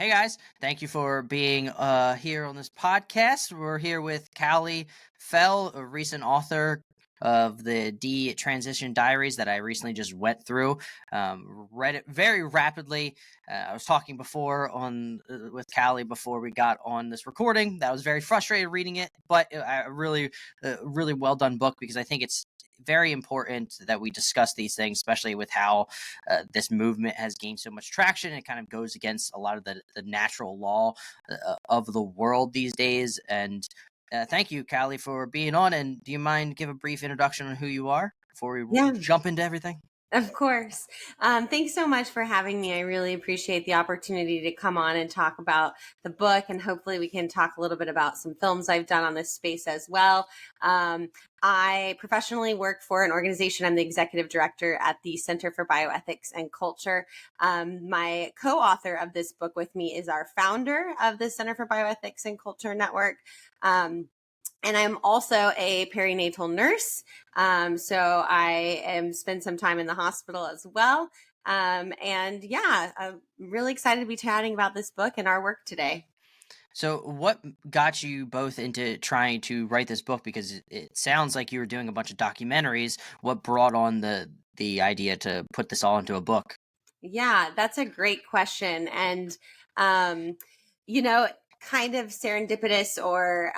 Hey guys, thank you for being here on this podcast. We're here with Kallie Fell, a recent author of the Detransition Diaries that I recently just went through. Read it very rapidly. I was talking before on with Kallie before we got on this recording. That I was very frustrated reading it, but I really well done book because I think it's very important that we discuss these things, especially with how this movement has gained so much traction. It kind of goes against a lot of the natural law of the world these days. And thank you, Kallie, for being on. And do you mind give a brief introduction on who you are before we Yeah, jump into everything? of course. Thanks so much for having me. I really appreciate the opportunity to come on and talk about the book, and hopefully we can talk a little bit about some films I've done on this space as well. I professionally work for an organization. I'm the executive director at the Center for Bioethics and Culture. My co-author of this book with me is our founder of the Center for Bioethics and Culture Network. And I'm also a perinatal nurse. So I spend some time in the hospital as well. And yeah, I'm really excited to be chatting about this book and our work today. So, what got you both into trying to write this book? Because it sounds like you were doing a bunch of documentaries. What brought on the idea to put this all into a book? Yeah, that's a great question. And, um, you know, kind of serendipitous or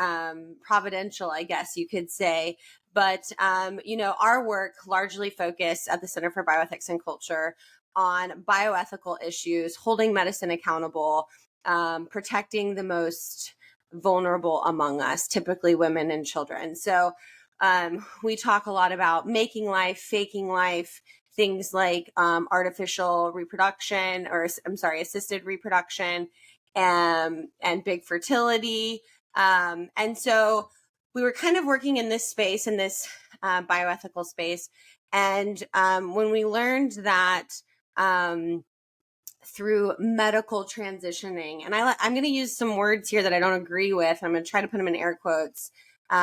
providential, I guess you could say. But, our work largely focused at the Center for Bioethics and Culture on bioethical issues, holding medicine accountable, protecting the most vulnerable among us, typically women and children. So we talk a lot about making life, faking life, things like artificial reproduction, or I'm sorry, assisted reproduction, and big fertility. And so we were kind of working in this space, in this bioethical space. And when we learned that through medical transitioning, and I'm going to use some words here that I don't agree with. I'm going to try to put them in air quotes,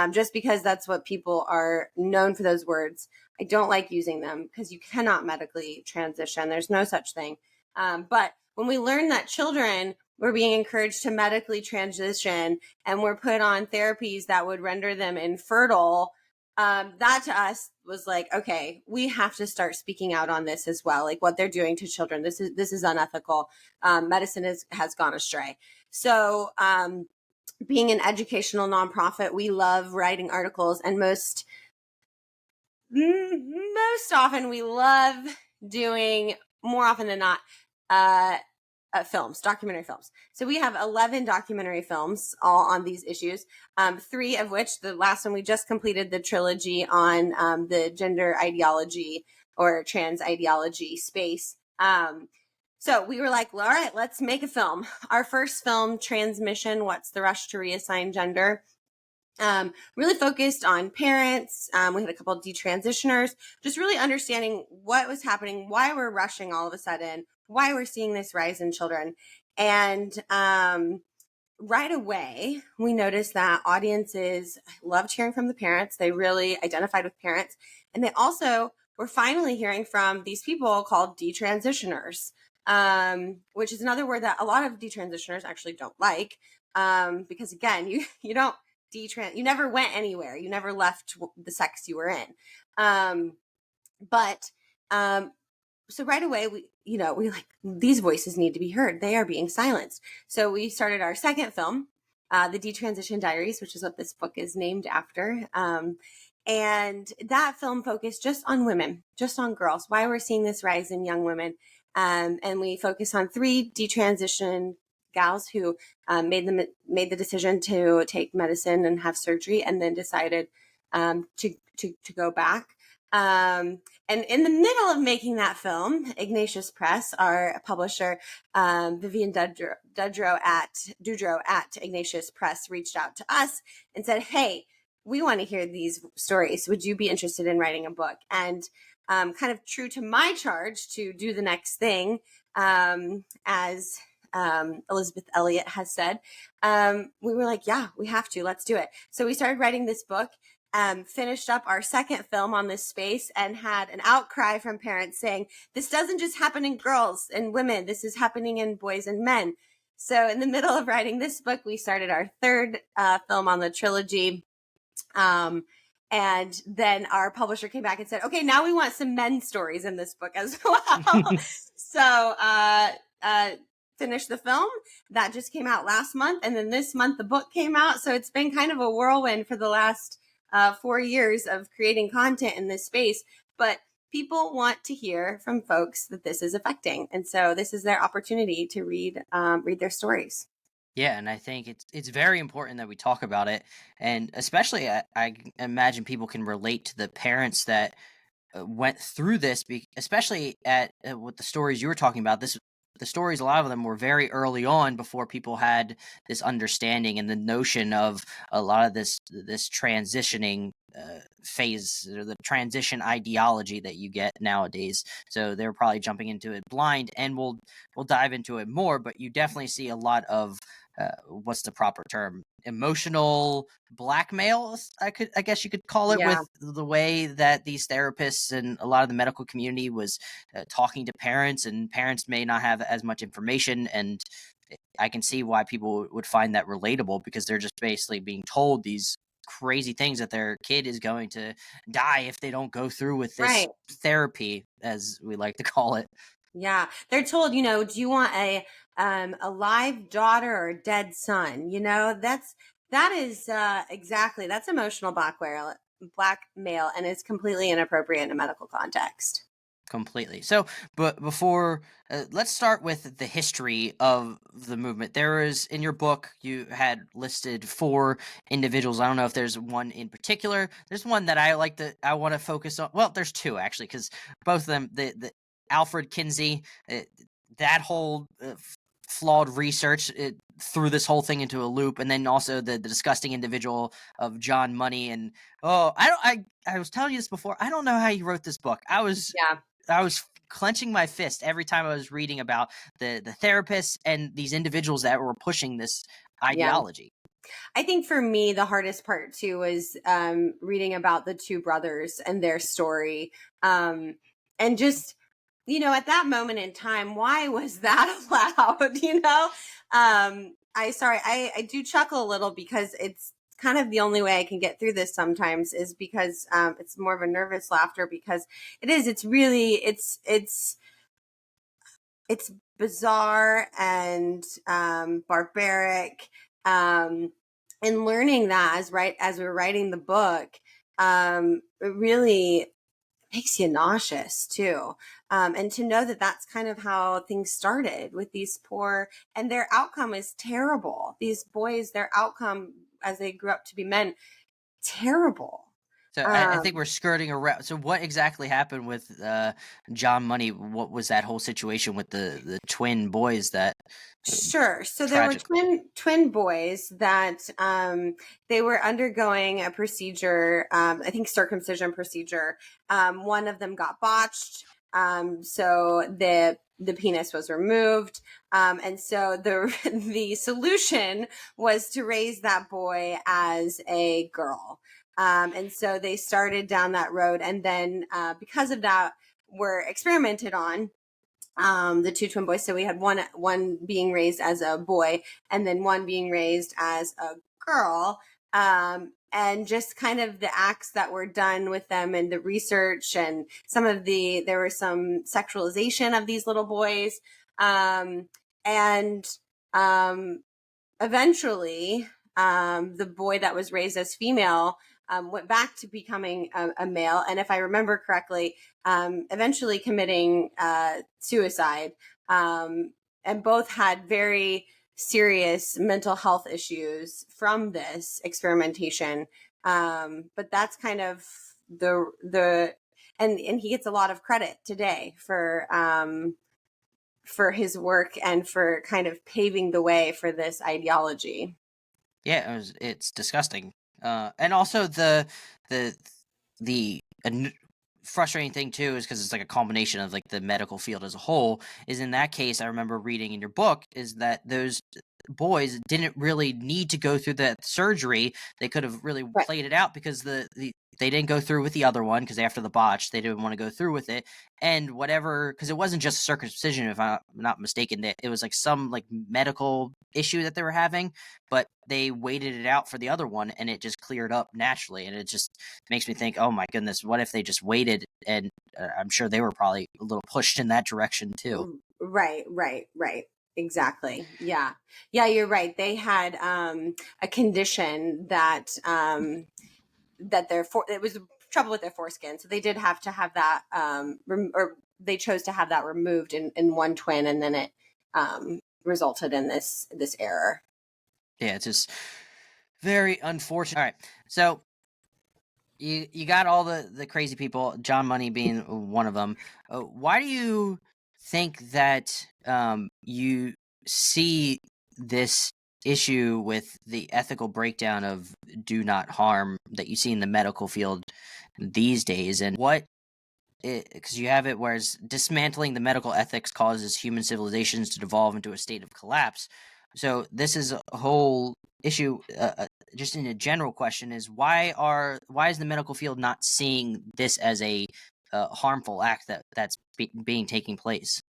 just because that's what people are known for, those words. I don't like using them because you cannot medically transition. There's no such thing. But when we learn that children were being encouraged to medically transition and were put on therapies that would render them infertile, that to us was like, okay, we have to start speaking out on this as well. Like what they're doing to children. This is unethical. Medicine has gone astray. So, being an educational nonprofit, we love writing articles, and most often we love doing, more often than not, films, documentary films. So we have 11 documentary films all on these issues, 3 of which, the last one we just completed, the trilogy on the gender ideology or trans ideology space. So we were like, well, all right, let's make a film. Our first film, Transmission, What's the Rush to Reassign Gender? Really focused on parents. We had a couple of detransitioners, just really understanding what was happening, why we're rushing all of a sudden, why we're seeing this rise in children. And right away, we noticed that audiences loved hearing from the parents. They really identified with parents. And they also were finally hearing from these people called detransitioners, which is another word that a lot of detransitioners actually don't like. Because again, you don't you never went anywhere. You never left the sex you were in. But so right away, we like, these voices need to be heard. They are being silenced. So we started our second film, the Detransition Diaries, which is what this book is named after. And that film focused just on women, just on girls, why we're seeing this rise in young women. And we focus on 3 detransition gals who made the decision to take medicine and have surgery, and then decided to go back. And in the middle of making that film, Ignatius Press, our publisher, Vivian Dudrow at Ignatius Press, reached out to us and said, "Hey, we want to hear these stories. Would you be interested in writing a book?" And kind of true to my charge to do the next thing, as Elizabeth Elliot has said, we were like, yeah, we have to, let's do it. So we started writing this book, finished up our second film on this space, and had an outcry from parents saying, this doesn't just happen in girls and women, this is happening in boys and men. So in the middle of writing this book, we started our third film on the trilogy. And then our publisher came back and said, okay, now we want some men's stories in this book as well. So finished the film. That just came out last month. And then this month, the book came out. So it's been kind of a whirlwind for the last 4 years of creating content in this space. But people want to hear from folks that this is affecting. And so this is their opportunity to read their stories. Yeah, and I think it's very important that we talk about it, and especially I imagine people can relate to the parents that went through this, especially at with the stories you were talking about. The stories, a lot of them were very early on before people had this understanding and the notion of a lot of this transitioning phase, or the transition ideology that you get nowadays. So they're probably jumping into it blind, and we'll dive into it more. But you definitely see a lot of what's the proper term, emotional blackmail, I guess you could call it, Yeah. with the way that these therapists and a lot of the medical community was talking to parents, and parents may not have as much information. And I can see why people would find that relatable, because they're just basically being told these crazy things, that their kid is going to die if they don't go through with this Right. therapy, as we like to call it. Yeah. They're told, do you want a live daughter or a dead son? That is exactly, that's emotional blackmail, and it's completely inappropriate in a medical context. Completely. So, but before, let's start with the history of the movement. There is, in your book, you had listed 4 individuals. I don't know if there's one in particular. There's one that I want to focus on. Well, there's 2 actually, because both of them, the Alfred Kinsey, that whole flawed research, it threw this whole thing into a loop. And then also the disgusting individual of John Money. And I was telling you this before. I don't know how you wrote this book. Yeah. I was clenching my fist every time I was reading about the therapists and these individuals that were pushing this Yeah. ideology. I think for me, the hardest part too was reading about the 2 brothers and their story. And just, at that moment in time, why was that allowed? I do chuckle a little, because it's kind of the only way I can get through this sometimes, is because it's more of a nervous laughter, because it's really, it's bizarre and barbaric. And learning that as we're writing the book, it really makes you nauseous too. And to know that that's kind of how things started with these poor, and their outcome is terrible. These boys, their outcome as they grew up to be men, terrible. So I think Um, we're skirting around. So what exactly happened with John Money? What was that whole situation with the twin boys that Sure. So there were tragically? twin boys that they were undergoing a procedure, I think circumcision procedure. One of them got botched, so the penis was removed, and so the the solution was to raise that boy as a girl. And so they started down that road, and then because of that, were experimented on, the 2 twin boys. So we had one being raised as a boy, and then one being raised as a girl. And just kind of the acts that were done with them, and the research, and there was some sexualization of these little boys. And eventually, the boy that was raised as female went back to becoming a male, and if I remember correctly, eventually committing suicide. And both had very serious mental health issues from this experimentation. But that's kind of the and he gets a lot of credit today for his work and for kind of paving the way for this ideology. Yeah, it's disgusting. And also the the frustrating thing too is because it's like a combination of like the medical field as a whole. Is in that case, I remember reading in your book is that those boys didn't really need to go through that surgery. They could have really Right. played it out because they didn't go through with the other one, because after the botch they didn't want to go through with it, and whatever, because it wasn't just circumcision, if I'm not mistaken, that it was like some like medical issue that they were having, but they waited it out for the other one and it just cleared up naturally. And it just makes me think, oh my goodness, what if they just waited? And I'm sure they were probably a little pushed in that direction too. Right. Exactly. Yeah. Yeah, you're right. They had a condition that it was trouble with their foreskin. So they did have to have that or they chose to have that removed in one twin, and then it resulted in this error. Yeah, it's just very unfortunate. All right. So you got all the crazy people, John Money being one of them. Why do you think that you see this issue with the ethical breakdown of do not harm that you see in the medical field these days? And what, because you have it whereas dismantling the medical ethics causes human civilizations to devolve into a state of collapse. So this is a whole issue. Just in a general question is why is the medical field not seeing this as a harmful act that's being taking place?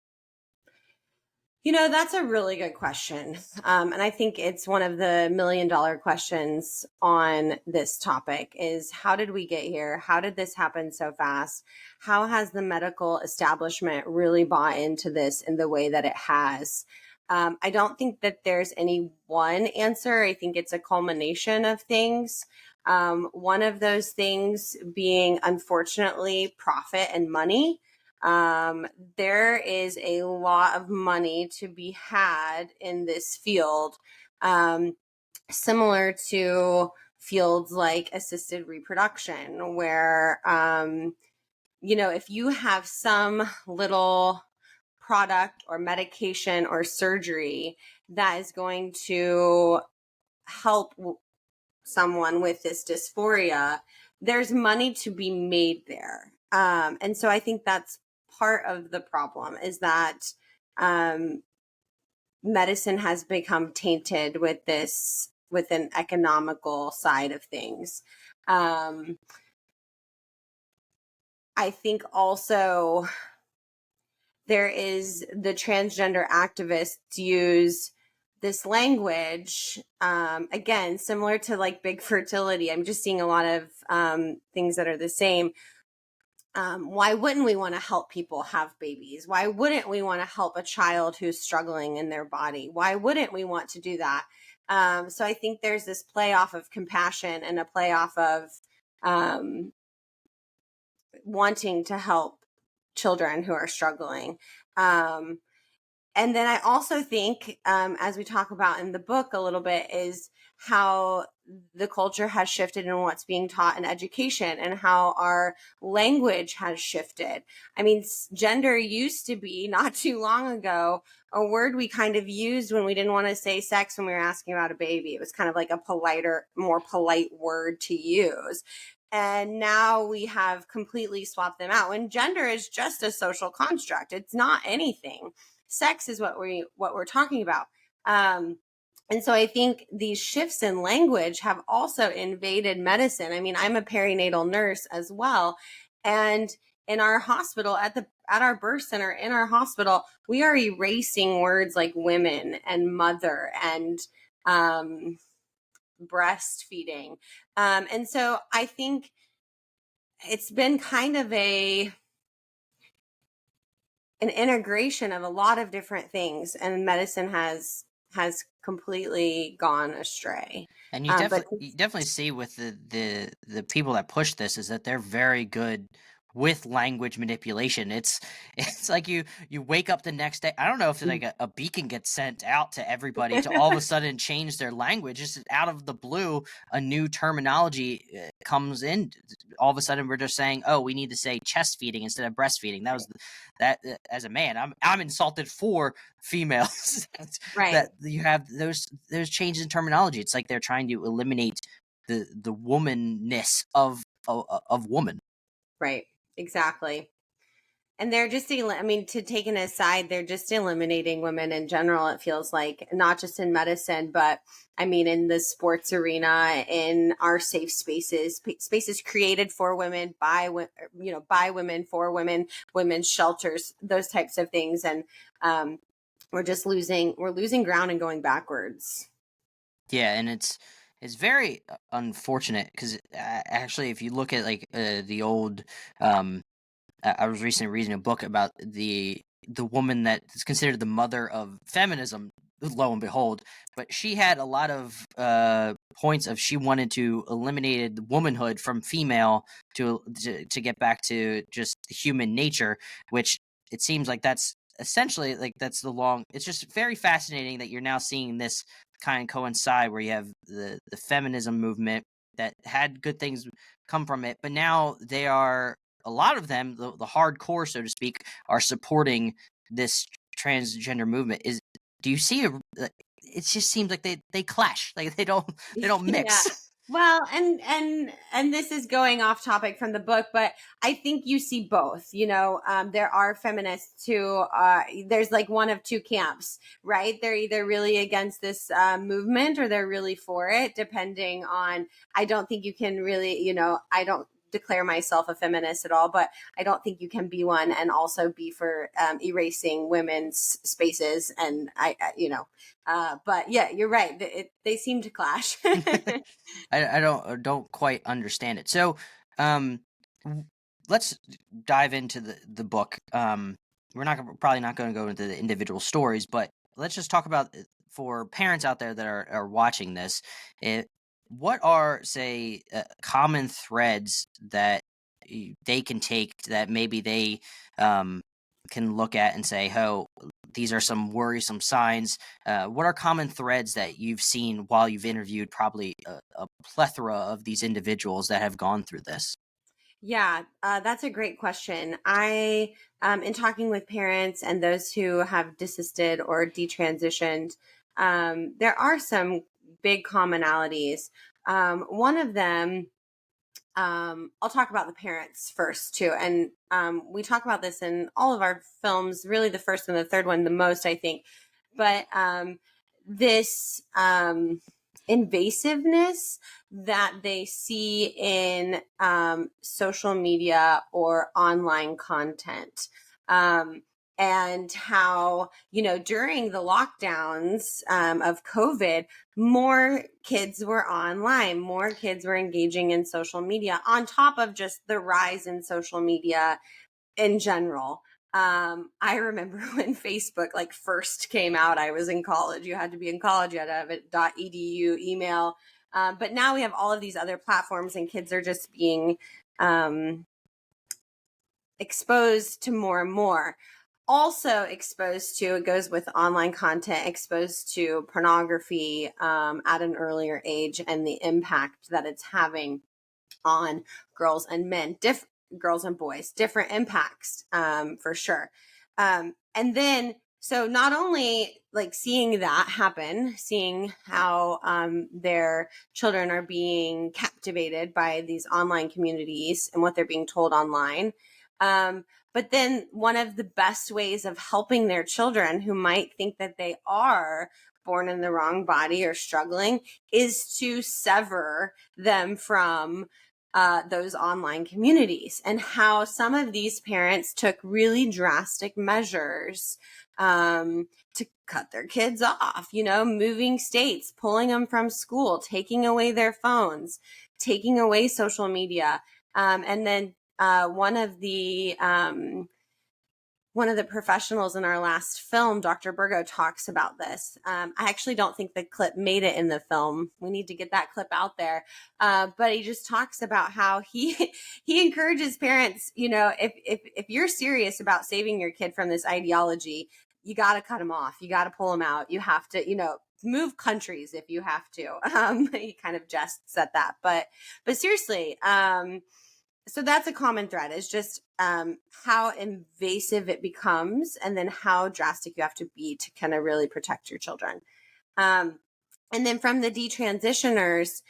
That's a really good question. And I think it's one of the $1 million questions on this topic is, how did we get here? How did this happen so fast? How has the medical establishment really bought into this in the way that it has? I don't think that there's any one answer. I think it's a culmination of things. One of those things being, unfortunately, profit and money. There is a lot of money to be had in this field, similar to fields like assisted reproduction, where, if you have some little product or medication or surgery that is going to help someone with this dysphoria, there's money to be made there. And so I think that's part of the problem, is that medicine has become tainted with an economical side of things. I think also there is the transgender activists use this language, again, similar to like big fertility. I'm just seeing a lot of things that are the same. Why wouldn't we want to help people have babies? Why wouldn't we want to help a child who's struggling in their body? Why wouldn't we want to do that? So I think there's this play off of compassion and a play off of wanting to help children who are struggling. And then I also think, as we talk about in the book a little bit, is how the culture has shifted in what's being taught in education and how our language has shifted. I mean, gender used to be, not too long ago, a word we kind of used when we didn't want to say sex when we were asking about a baby. It was kind of like a politer, more polite word to use. And now we have completely swapped them out. When gender is just a social construct, it's not anything. Sex is what we're talking about. And so I think these shifts in language have also invaded medicine. I mean, I'm a perinatal nurse as well. And in our hospital, at our birth center, in our hospital, we are erasing words like women and mother and breastfeeding. And so I think it's been kind of an integration of a lot of different things, and medicine has completely gone astray. And you definitely see with the people that push this is that they're very good with language manipulation. It's like you wake up the next day. I don't know if like a beacon gets sent out to everybody to all of a sudden change their language. Just out of the blue, a new terminology comes in. All of a sudden, we're just saying, "Oh, we need to say chest feeding instead of breastfeeding." That was that. As a man, I'm insulted for females. Right. That you have those changes in terminology. It's like they're trying to eliminate the womanness of woman. Right. Exactly. And they're just, I mean, to take an aside, they're just eliminating women in general. It feels like, not just in medicine, but I mean, in the sports arena, in our safe spaces, spaces created for women, by women, for women, women's shelters, those types of things. And we're losing ground and going backwards. Yeah, and it's very unfortunate because actually, if you look at like the old, I was recently reading a book about the woman that is considered the mother of feminism. Lo and behold, but she had a lot of points of she wanted to eliminate womanhood from female to get back to just human nature, which it seems like that's essentially like that's the long. It's just very fascinating that you're now seeing this kind of coincide where you have the feminism movement that had good things come from it, but now they are a lot of them, the hardcore, so to speak, are supporting this transgender movement. Do you see it just seems like they clash, like they don't Yeah. mix. Well, and this is going off topic from the book, but I think you see both. There are feminists who there's like one of two camps, right? They're either really against this movement or they're really for it, depending on. I don't think you can really, I don't declare myself a feminist at all, but I don't think you can be one and also be for erasing women's spaces. And but yeah, you're right. They seem to clash. I don't quite understand it. So, um, let's dive into the book. Probably not going to go into the individual stories, but let's just talk about for parents out there that are watching this. What are say common threads that they can take that maybe they can look at and say, "Oh, these are some worrisome signs." What are common threads that you've seen while you've interviewed probably a plethora of these individuals that have gone through this? Yeah, that's a great question. In talking with parents and those who have desisted or detransitioned, there are some big commonalities. One of them, I'll talk about the parents first too. And we talk about this in all of our films, really the first and the third one the most, I think. But this invasiveness that they see in social media or online content. And how, during the lockdowns of COVID, more kids were online, more kids were engaging in social media, on top of just the rise in social media in general. I remember when Facebook like first came out, I was in college. You had to be in college, you had to have a .edu email. But now we have all of these other platforms and kids are just being exposed to more and more. Also exposed to, it goes with online content, exposed to pornography at an earlier age and the impact that it's having on girls and men, girls and boys, different impacts for sure. And then, so not only like seeing that happen, seeing how their children are being captivated by these online communities and what they're being told online. But then one of the best ways of helping their children who might think that they are born in the wrong body or struggling is to sever them from those online communities, and how some of these parents took really drastic measures to cut their kids off, moving states, pulling them from school, taking away their phones, taking away social media. And then one of the professionals in our last film, Dr. Burgo, talks about this. I actually don't think the clip made it in the film. We need to get that clip out there. But he just talks about how he encourages parents, if you're serious about saving your kid from this ideology, you got to cut them off. You got to pull them out. You have to, move countries if you have to. He kind of jests at that. But seriously, so that's a common thread, is just how invasive it becomes and then how drastic you have to be to kind of really protect your children. And then from the detransitioners,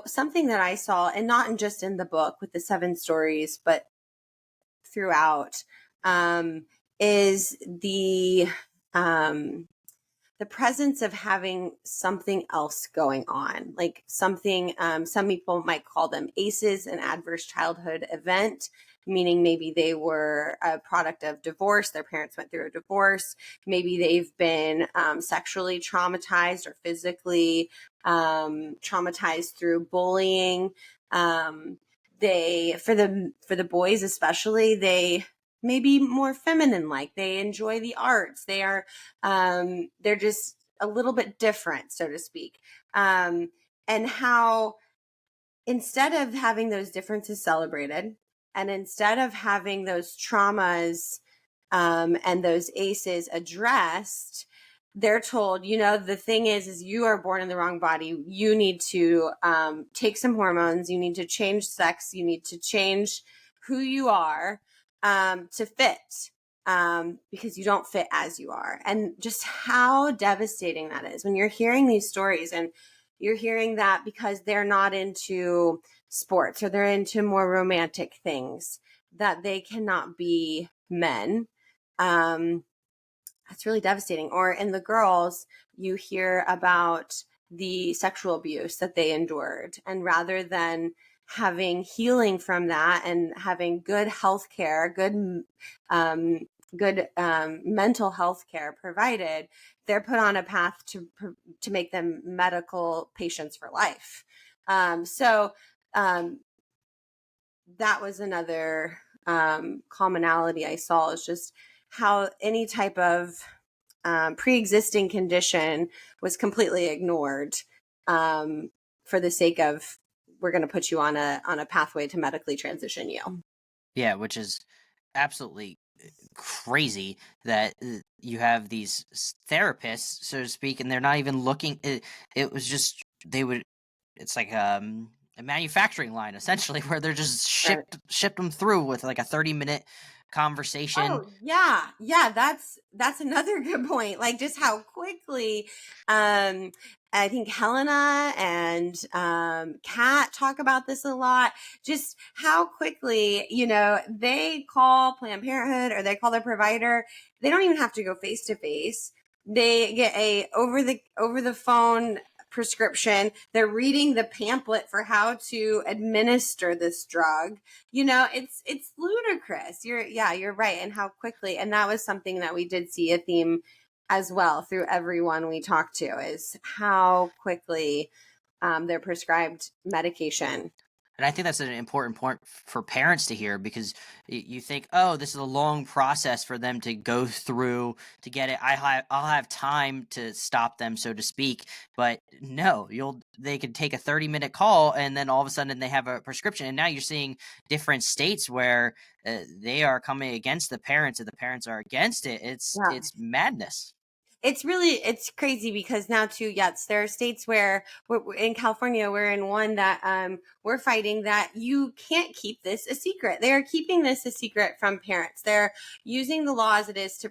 something that I saw, and not just in the book with the 7 stories, but throughout, is um, the presence of having something else going on, like something, some people might call them ACEs, an adverse childhood event, meaning maybe they were a product of divorce. Their parents went through a divorce. Maybe they've been sexually traumatized or physically traumatized through bullying. They, for the boys especially, they may be more feminine, like they enjoy the arts. They're just a little bit different, so to speak. And how instead of having those differences celebrated, and instead of having those traumas and those ACEs addressed, they're told, the thing is you are born in the wrong body. You need to take some hormones. You need to change sex. You need to change who you are to fit, because you don't fit as you are. And just how devastating that is when you're hearing these stories, and you're hearing that because they're not into sports or they're into more romantic things, that they cannot be men. That's really devastating. Or in the girls, you hear about the sexual abuse that they endured. And rather than having healing from that and having good health care, um, good mental health care provided, they're put on a path to make them medical patients for life. So that was another commonality I saw, is just how any type of pre-existing condition was completely ignored for the sake of, we're going to put you on a pathway to medically transition you. Yeah, which is absolutely crazy that you have these therapists, so to speak, and they're not even looking. It was just they would. It's like a manufacturing line essentially, where they're just Right. shipped them through with like a 30-minute conversation. Oh yeah, that's another good point. Like just how quickly, I think Helena and Kat talk about this a lot. Just how quickly, they call Planned Parenthood or they call their provider. They don't even have to go face to face. They get a over the phone prescription. They're reading the pamphlet for how to administer this drug. It's ludicrous. You're right. And how quickly, and that was something that we did see a theme as well through everyone we talked to, is how quickly they're prescribed medication. And I think that's an important point for parents to hear, because you think, oh, this is a long process for them to go through to get it. I'll have time to stop them, so to speak. But no, they could take a 30-minute call, and then all of a sudden they have a prescription. And now you're seeing different states where they are coming against the parents, and the parents are against it. Yeah. It's madness. It's crazy because now too, yes, there are states where in California, we're in one that we're fighting that you can't keep this a secret. They are keeping this a secret from parents. They're using the law as it is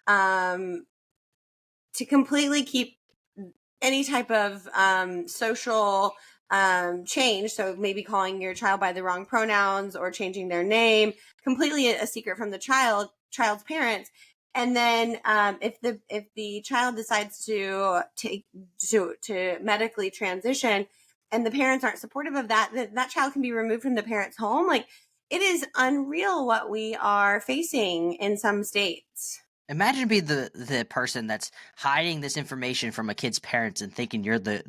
um, to completely keep any type of social change. So maybe calling your child by the wrong pronouns or changing their name, completely a secret from the child's parents. And then if the child decides to medically transition, and the parents aren't supportive of that, that child can be removed from the parent's home. Like, it is unreal what we are facing in some states. Imagine being the person that's hiding this information from a kid's parents and thinking you're the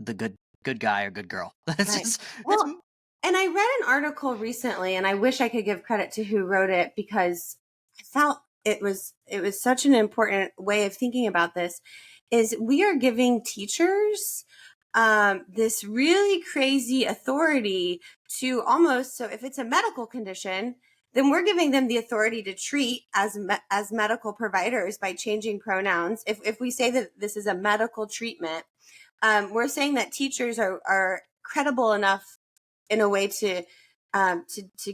good guy or good girl. That's Right. just that's Well, and I read an article recently, and I wish I could give credit to who wrote it, because I felt it was such an important way of thinking about this, is we are giving teachers this really crazy authority to almost, so if it's a medical condition, then we're giving them the authority to treat as medical providers by changing pronouns. If we say that this is a medical treatment, we're saying that teachers are credible enough in a way to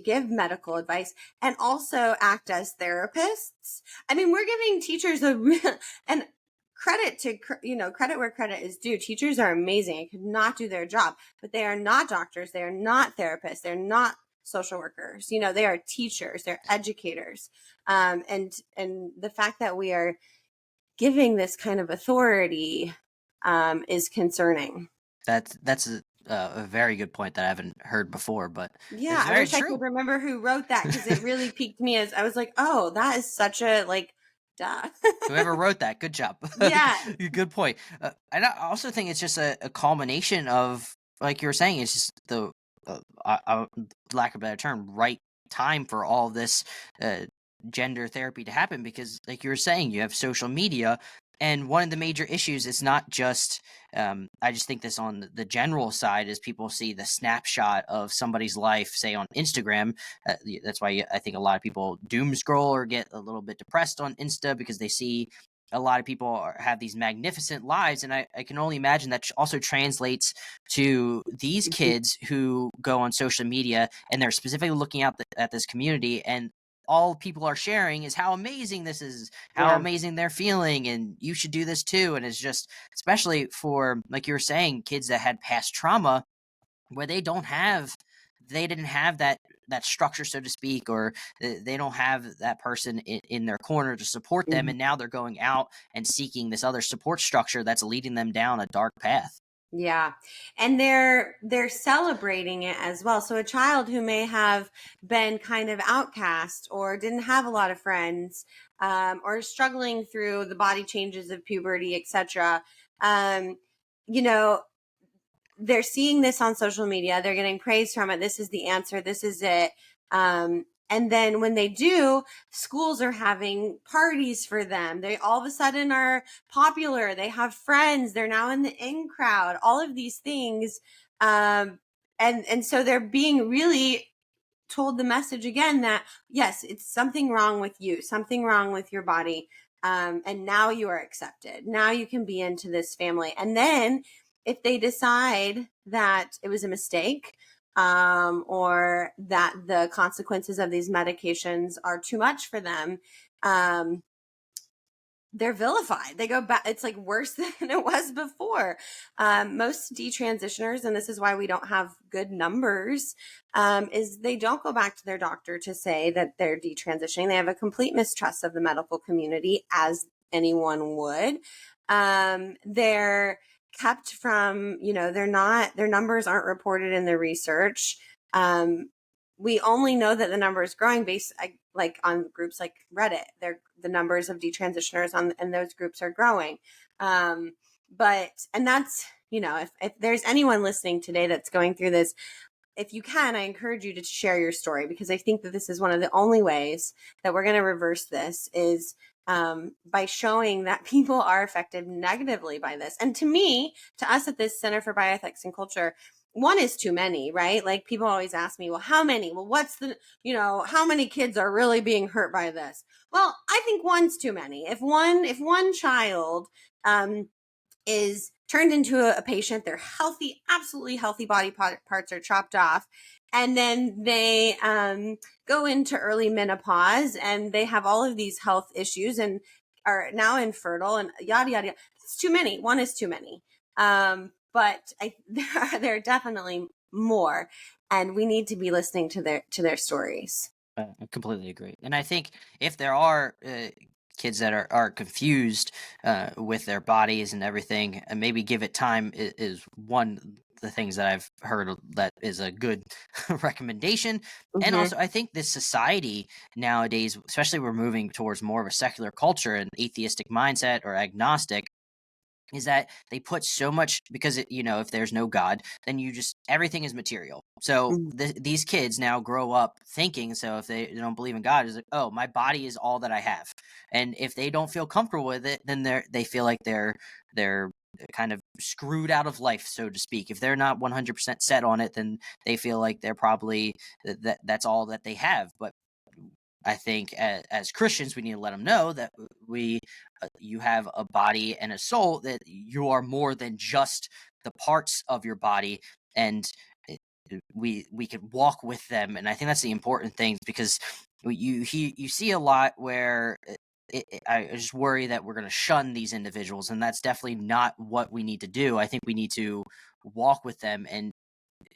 give medical advice and also act as therapists. I mean, we're giving teachers a real, and credit where credit is due. Teachers are amazing. I could not do their job, but they are not doctors. They are not therapists. They're not social workers. You know, they are teachers, they're educators. And the fact that we are giving this kind of authority is concerning. That's a very good point that I haven't heard before, but Yeah, it's I very wish I could true. remember who wrote that, because it really piqued me, as I was like, oh, that is such a like, duh. Whoever wrote that, good job. Yeah. Good point. And I also think it's just a culmination of, like you were saying, it's just the lack of a better term, right time for all this uh, gender therapy to happen. Because, like you were saying, you have social media, and one of the major issues is not just. I just think this on the general side is people see the snapshot of somebody's life, say on Instagram. That's why I think a lot of people doom scroll or get a little bit depressed on Insta, because they see a lot of people have these magnificent lives. And I can only imagine that also translates to these Mhm. kids who go on social media and they're specifically looking at this community, and all people are sharing is how amazing this is, how Yeah. amazing they're feeling, and you should do this too. And it's just, especially for, like you were saying, kids that had past trauma where they didn't have that structure, so to speak, or they don't have that person in their corner to support them, Mhm. and now they're going out and seeking this other support structure that's leading them down a dark path. Yeah. And they're celebrating it as well. So a child who may have been kind of outcast or didn't have a lot of friends, or struggling through the body changes of puberty, etc. Um, you know, they're seeing this on social media. They're getting praise from it. This is the answer. This is it. And then when they do, schools are having parties for them. They all of a sudden are popular. They have friends. They're now in the in crowd. All of these things. And so they're being really told the message again that yes, it's something wrong with you, something wrong with your body. And now you are accepted. Now you can be into this family. And then if they decide that it was a mistake, or that the consequences of these medications are too much for them, um, they're vilified. They go back. It's like worse than it was before. Most detransitioners, and this is why we don't have good numbers, is they don't go back to their doctor to say that they're detransitioning. They have a complete mistrust of the medical community, as anyone would. They're kept from, they're not, their numbers aren't reported in the research. We only know that the number is growing based like on groups like Reddit. The numbers of detransitioners and those groups are growing. And that's, if there's anyone listening today that's going through this, if you can, I encourage you to share your story, because I think that this is one of the only ways that we're going to reverse this is by showing that people are affected negatively by this. And to us at this Center for Bioethics and Culture, one is too many, right? Like people always ask me, well, how many? Well, how many kids are really being hurt by this? Well, I think one's too many. If one child, is turned into a patient, they're healthy, absolutely healthy body parts are chopped off, and then they go into early menopause and they have all of these health issues and are now infertile and yada yada yada. It's too many. One is too many. But there are definitely more, and we need to be listening to their stories. I completely agree. And I think if there are kids that are confused with their bodies and everything, and maybe give it time is one of the things that I've heard that is a good recommendation. And Mm-hmm. also, I think this society nowadays, especially we're moving towards more of a secular culture and atheistic mindset or agnostic, is that they put so much, because if there's no God, then everything is material. So Mm-hmm. these kids now grow up thinking, so if they don't believe in God, is like, oh, my body is all that I have. And if they don't feel comfortable with it, then they feel like they're kind of screwed out of life, so to speak. If they're not 100% set on it, then they feel like they're probably that's all that they have. But I think as Christians, we need to let them know that you have a body and a soul, that you are more than just the parts of your body, and we can walk with them. And I think that's the important thing, because you see a lot where I just worry that we're going to shun these individuals, and that's definitely not what we need to do. I think we need to walk with them and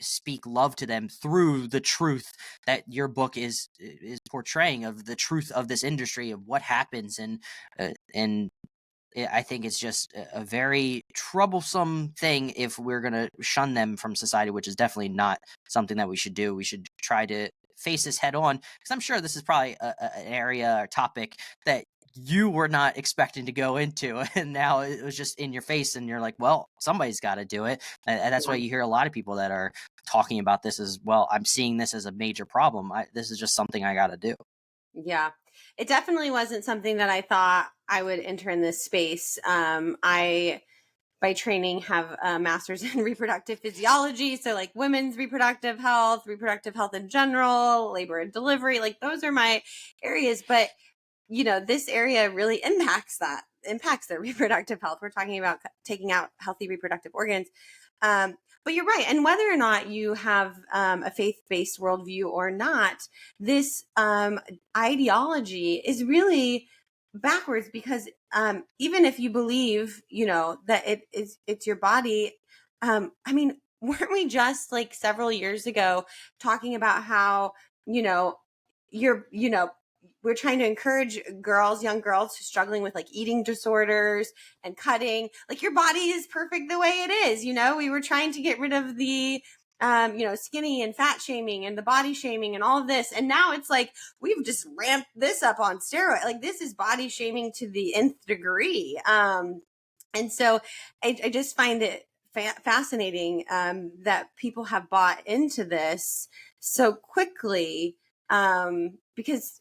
speak love to them through the truth that your book is portraying, of the truth of this industry, of what happens. And I think it's just a very troublesome thing if we're going to shun them from society, which is definitely not something that we should do. We should try to face this head on, because I'm sure this is probably an area or topic that you were not expecting to go into, and now it was just in your face, and you're like, well, somebody's got to do it. And that's why you hear a lot of people that are talking about this as well. I'm seeing this as a major problem. This is just something I got to do. Yeah, it definitely wasn't something that I thought I would enter in this space. I, by training, have a master's in reproductive physiology. So like women's reproductive health in general, labor and delivery, like those are my areas. But, you know, this area really impacts their reproductive health. We're talking about taking out healthy reproductive organs. But you're right. And whether or not you have a faith-based worldview or not, this ideology is really backwards, because even if you believe, you know, that it's your body, I mean, weren't we just like several years ago talking about how, you know, we're trying to encourage young girls who are struggling with like eating disorders and cutting, like your body is perfect the way it is. You know, we were trying to get rid of the, skinny and fat shaming and the body shaming and all of this. And now it's like, we've just ramped this up on steroids. Like this is body shaming to the nth degree. And so I just find it fascinating that people have bought into this so quickly. Because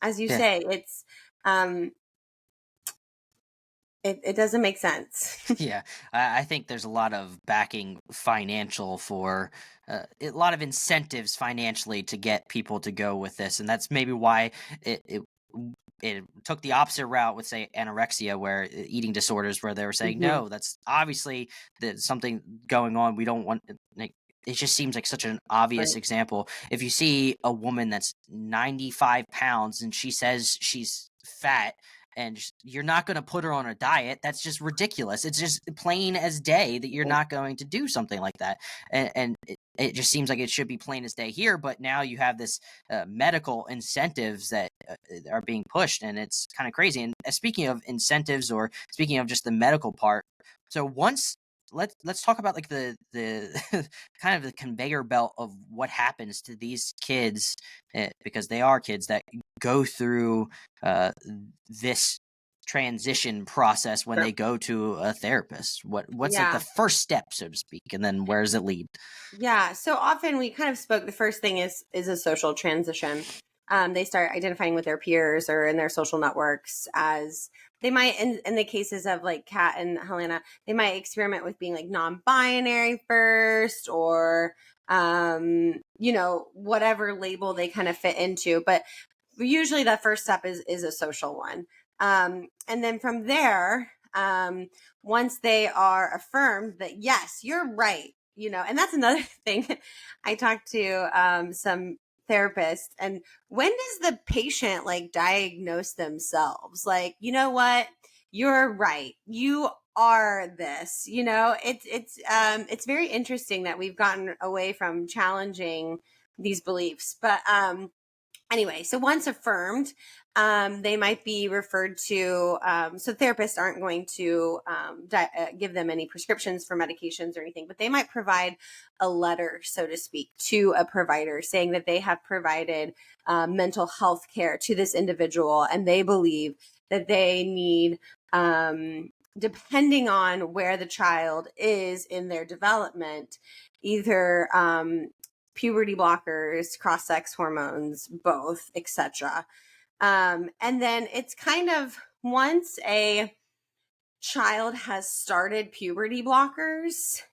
as you say, it's it doesn't make sense. Yeah, I think there's a lot of backing financial for a lot of incentives financially to get people to go with this, and that's maybe why it took the opposite route with, say, anorexia, where eating disorders, where they were saying, no, that's obviously something going on. We don't want, like, it just seems like such an obvious example. If you see a woman that's 95 pounds and she says she's fat, and you're not going to put her on a diet, that's just ridiculous. It's just plain as day that you're not going to do something like that. And it just seems like it should be plain as day here, but now you have this medical incentives that are being pushed, and it's kind of crazy. And speaking of incentives, or speaking of just the medical part, so once let's talk about like the kind of the conveyor belt of what happens to these kids, because they are kids that go through this transition process when they go to a therapist. What's like the first step, so to speak, and then where does it lead? Yeah. So often we kind of spoke, the first thing is a social transition. They start identifying with their peers or in their social networks, as they might, in the cases of like Kat and Helena, they might experiment with being like non-binary first, or, whatever label they kind of fit into. But usually that first step is a social one. And then from there, once they are affirmed that, yes, you're right, and that's another thing. I talked to some therapists, and when does the patient like diagnose themselves? Like, you know what? You're right. You are this, it's very interesting that we've gotten away from challenging these beliefs. But anyway, so once affirmed, they might be referred to. So therapists aren't going to give them any prescriptions for medications or anything, but they might provide a letter, so to speak, to a provider saying that they have provided mental health care to this individual, and they believe that they need, depending on where the child is in their development, either puberty blockers, cross-sex hormones, both, etc. And then it's kind of, once a child has started puberty blockers,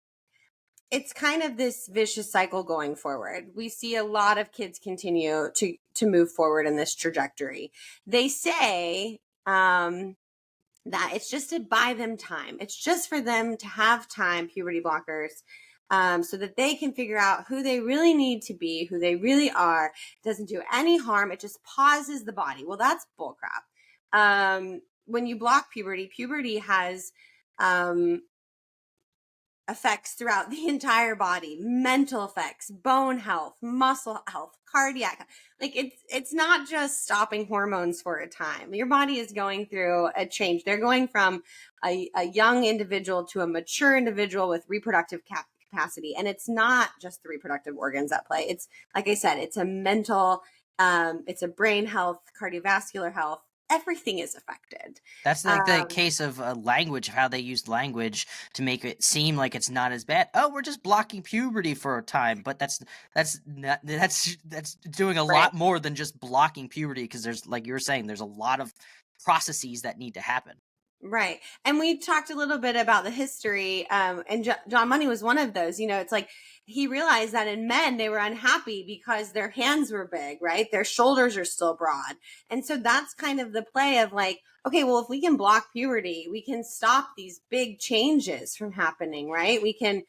it's kind of this vicious cycle going forward. We see a lot of kids continue to move forward in this trajectory. They say that it's just to buy them time. It's just for them to have time, puberty blockers, so that they can figure out who they really need to be, who they really are. It doesn't do any harm. It just pauses the body. Well, that's bullcrap. When you block puberty has effects throughout the entire body, mental effects, bone health, muscle health, cardiac. Like it's not just stopping hormones for a time. Your body is going through a change. They're going from a young individual to a mature individual with reproductive capacity. And it's not just the reproductive organs at play. It's, like I said, it's a mental, it's a brain health, cardiovascular health. Everything is affected. That's like the case of language, of how they used language to make it seem like it's not as bad. Oh, we're just blocking puberty for a time, but that's doing a lot more than just blocking puberty, because there's, like you were saying, there's a lot of processes that need to happen. Right. And we talked a little bit about the history, and John Money was one of those. It's like he realized that in men, they were unhappy because their hands were big, right? Their shoulders are still broad. And so that's kind of the play of like, okay, well, if we can block puberty, we can stop these big changes from happening, right? We can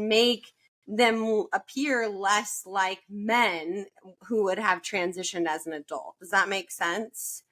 make them appear less like men who would have transitioned as an adult. Does that make sense?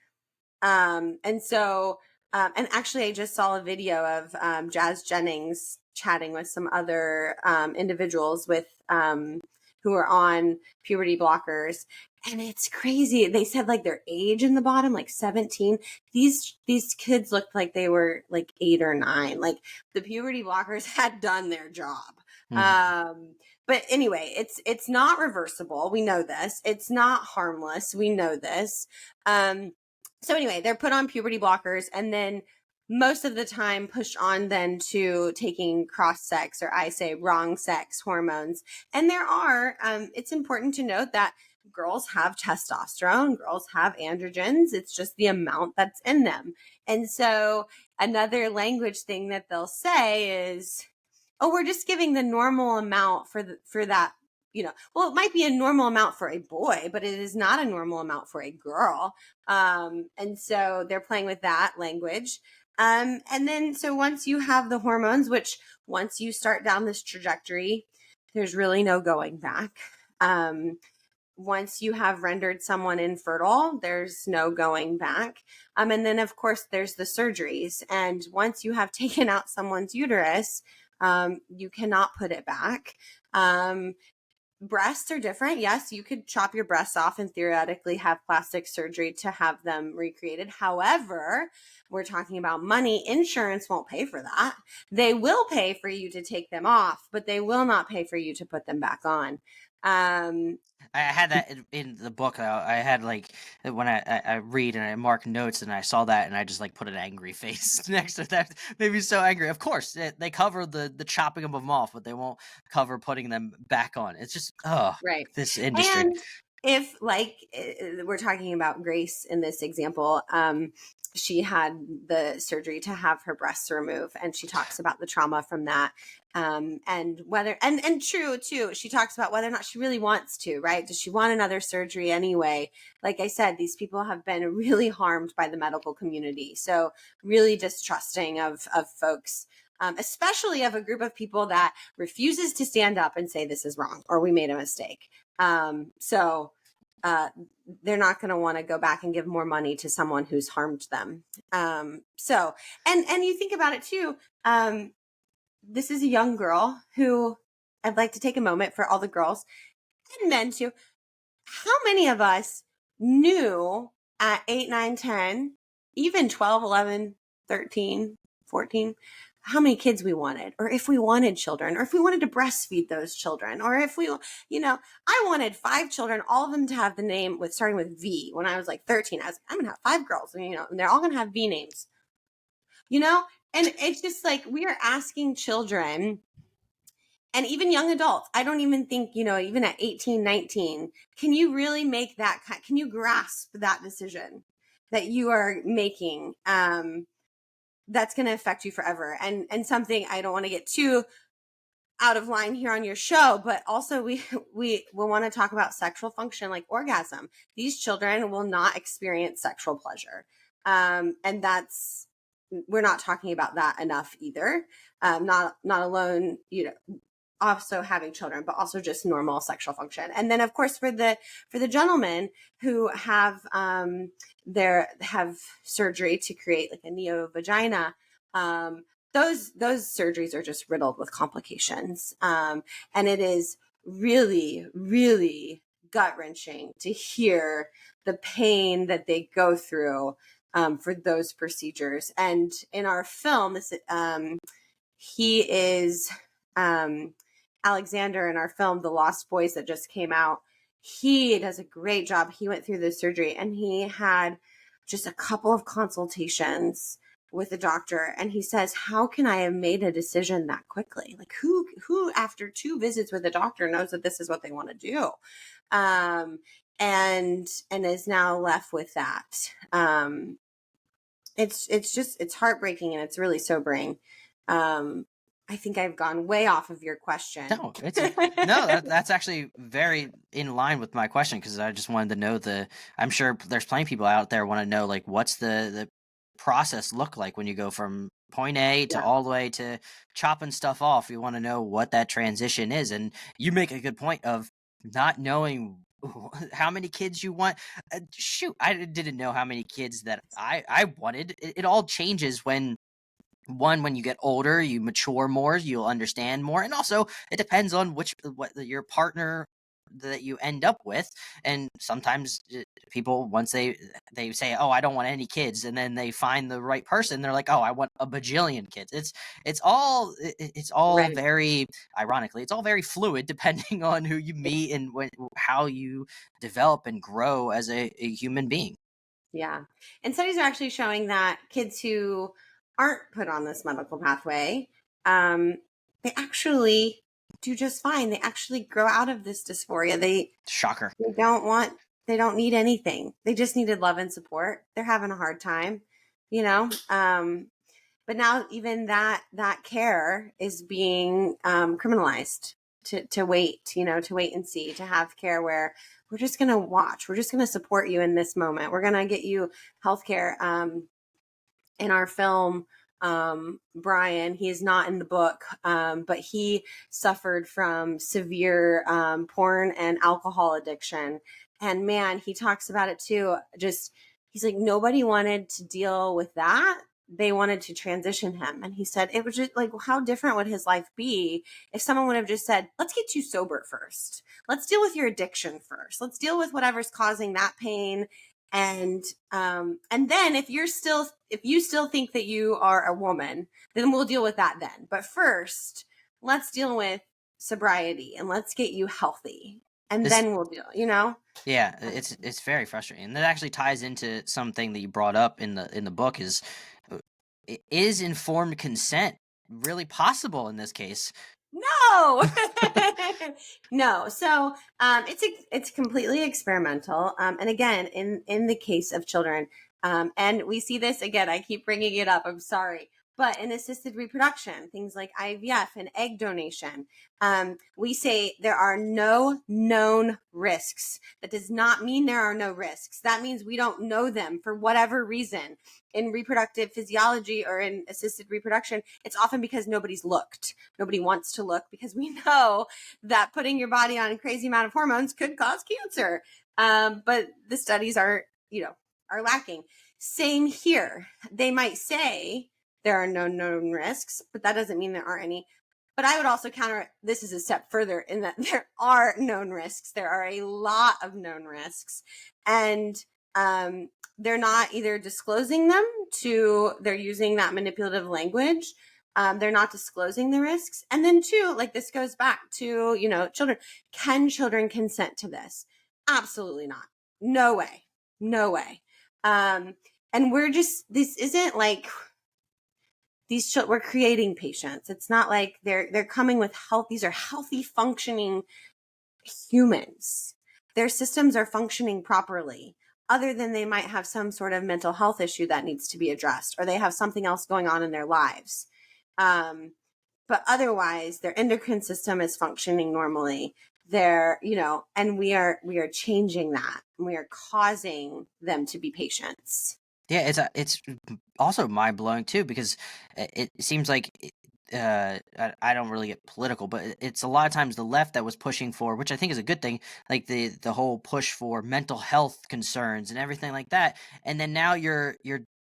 And so, and actually, I just saw a video of Jazz Jennings chatting with some other individuals with who are on puberty blockers, and it's crazy. They said like their age in the bottom, like 17. These kids looked like they were like 8 or 9. Like the puberty blockers had done their job. But anyway, it's not reversible. We know this. It's not harmless. We know this. So anyway, they're put on puberty blockers and then most of the time pushed on then to taking cross sex, or I say wrong sex hormones. And there are, it's important to note that girls have testosterone, girls have androgens. It's just the amount that's in them. And so another language thing that they'll say is, oh, we're just giving the normal amount for that. Well, it might be a normal amount for a boy, but it is not a normal amount for a girl. And so they're playing with that language. And then, so once you have the hormones, which once you start down this trajectory, there's really no going back. Once you have rendered someone infertile, there's no going back. And then of course there's the surgeries. And once you have taken out someone's uterus, you cannot put it back. Breasts are different. Yes, you could chop your breasts off and theoretically have plastic surgery to have them recreated. However, we're talking about money. Insurance won't pay for that. They will pay for you to take them off, but they will not pay for you to put them back on. I had that in the book. I had like when I read and I mark notes, and I saw that and I just like put an angry face next to that. Made me so angry. Of course, they cover the chopping of them off, but they won't cover putting them back on. It's just right. This industry. And if like we're talking about Grace in this example, she had the surgery to have her breasts removed, and she talks about the trauma from that. And whether, and true too, she talks about whether or not she really wants to, right? Does she want another surgery anyway? Like I said, these people have been really harmed by the medical community. So really distrusting of folks, especially of a group of people that refuses to stand up and say this is wrong or we made a mistake. So they're not going to want to go back and give more money to someone who's harmed them. So, and you think about it too. This is a young girl who, I'd like to take a moment for all the girls and men too. How many of us knew at 8, 9, 10, even 12, 11, 13, 14, how many kids we wanted, or if we wanted children, or if we wanted to breastfeed those children, or if we, I wanted 5 children, all of them to have the name starting with V. When I was like 13, I was like, I'm going to have 5 girls, and they're all going to have V names, and it's just like, we are asking children and even young adults. I don't even think, even at 18, 19, can you really make that, can you grasp that decision that you are making? That's going to affect you forever. And something, I don't want to get too out of line here on your show, but also we will want to talk about sexual function, like orgasm. These children will not experience sexual pleasure. And we're not talking about that enough either. Not alone, also having children, but also just normal sexual function. And then of course for the gentlemen who have have surgery to create like a neo vagina, those surgeries are just riddled with complications. And it is really, really gut wrenching to hear the pain that they go through for those procedures. And in our film, he is Alexander in our film, The Lost Boys, that just came out. He does a great job. He went through the surgery and he had just a couple of consultations with the doctor, and he says, how can I have made a decision that quickly? Like who after 2 visits with a doctor knows that this is what they want to do, and is now left with that. It's heartbreaking and it's really sobering. I think I've gone way off of your question. No, that's actually very in line with my question, because I just wanted to know I'm sure there's plenty of people out there want to know, like, what's the process look like when you go from point A to Yeah. all the way to chopping stuff off. You want to know what that transition is, and you make a good point of not knowing how many kids you want. Shoot, I didn't know how many kids that I wanted. It all changes when you get older, you mature more, you'll understand more, and also it depends on what your partner that you end up with. And sometimes people, once they say, oh, I don't want any kids, and then they find the right person, they're like, oh, I want a bajillion kids. It's all Right. very, ironically, it's all very fluid depending on who you meet and how you develop and grow as a human being. Yeah. And studies are actually showing that kids who aren't put on this medical pathway, they actually do just fine. They actually grow out of this dysphoria. Shocker. They don't need anything. They just needed love and support. They're having a hard time, you know? But now even that care is being criminalized, to wait, to wait and see, to have care where we're just going to watch. We're just going to support you in this moment. We're going to get you healthcare. In our film, Brian, he is not in the book, but he suffered from severe porn and alcohol addiction. And man, he talks about it too. He's like, nobody wanted to deal with that. They wanted to transition him. And he said, it was just like, how different would his life be if someone would have just said, let's get you sober first. Let's deal with your addiction first. Let's deal with whatever's causing that pain. And then if you still think that you are a woman, then we'll deal with that then. But first, let's deal with sobriety and let's get you healthy. And then we'll deal, Yeah, it's very frustrating. And that actually ties into something that you brought up in the book is informed consent really possible in this case? No. No. So it's completely experimental. And again, in the case of children, and we see this again, I keep bringing it up, I'm sorry, but in assisted reproduction, things like IVF and egg donation, we say there are no known risks. That does not mean there are no risks. That means we don't know them for whatever reason. In reproductive physiology or in assisted reproduction, it's often because nobody's looked. Nobody wants to look, because we know that putting your body on a crazy amount of hormones could cause cancer. But the studies are lacking. Same here. They might say there are no known risks, but that doesn't mean there aren't any. But I would also counter this is a step further in that there are known risks. There are a lot of known risks. And they're not either disclosing them they're using that manipulative language. They're not disclosing the risks. And then two, like this goes back to, children. Can children consent to this? Absolutely not. No way. No way. And this isn't like we're creating patients. It's not like they're coming with health. These are healthy, functioning humans. Their systems are functioning properly, other than they might have some sort of mental health issue that needs to be addressed, or they have something else going on in their lives. But otherwise, their endocrine system is functioning normally. And we are changing that. We are causing them to be patients. Yeah, it's also mind blowing too, because it seems like I don't really get political, but it's a lot of times the left that was pushing for, which I think is a good thing, like the whole push for mental health concerns and everything like that. And then now you're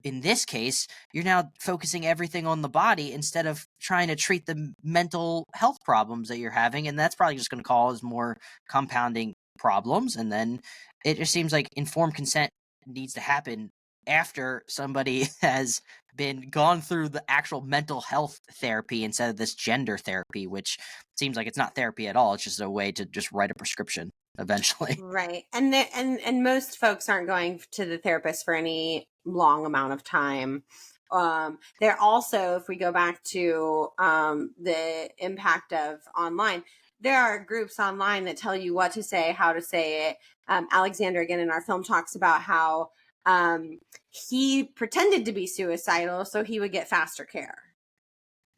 in this case, you're now focusing everything on the body instead of trying to treat the mental health problems that you're having. And that's probably just going to cause more compounding problems. And then it just seems like informed consent needs to happen after somebody has been gone through the actual mental health therapy instead of this gender therapy, which seems like it's not therapy at all. It's just a way to just write a prescription eventually. Right. And most folks aren't going to the therapist for any long amount of time. They're also, if we go back to the impact of online, there are groups online that tell you what to say, how to say it. Alexander, again, in our film, talks about how he pretended to be suicidal so he would get faster care.